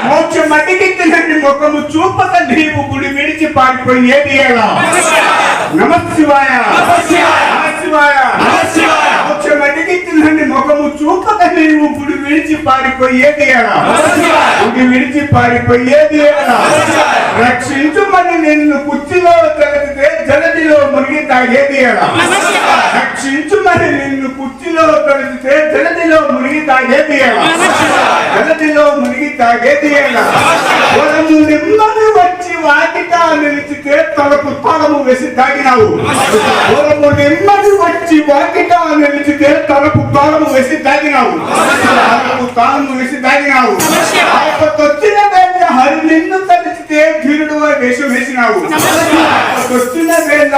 మోక్షం మట్టికిచ్చినట్టు ముఖము చూపక నీవు గుడి విడిచి పారిపోయేది ఎలా? నమశివాయ నమశివాయ మోక్షం మట్టికిచ్చినట్టు ముఖము చూపక నీవు గుడి విడిచి పారిపోయేది ఎలా? గుడి విడిచి పారిపోయేది ఎలా? రక్షించుమని నిన్ను కుర్చీలో కలిపితే జలదిలో మునిగి తాగేది ఎలా? రక్షించుమని నిన్ను కుర్చీలో కలిపితే జలదిలో మునిగి తాగేది ఎలా? జలదిలో మునిగి తాగేది ఎలా? పొలము నిమ్మని వచ్చి వాటికా నిలిచితే తలకు తాళము వేసి తాగినావు. పొలము నిమ్మని వచ్చి వాటికా నిలిచితే తలకు తాళము వేసి తాగినావు. తలకు తాళము వేసి తాగినావు. వచ్చిన వేళ హరి నిన్ను తలిచితే ధీరుడు వేషం వేసినావు. వచ్చిన వేళ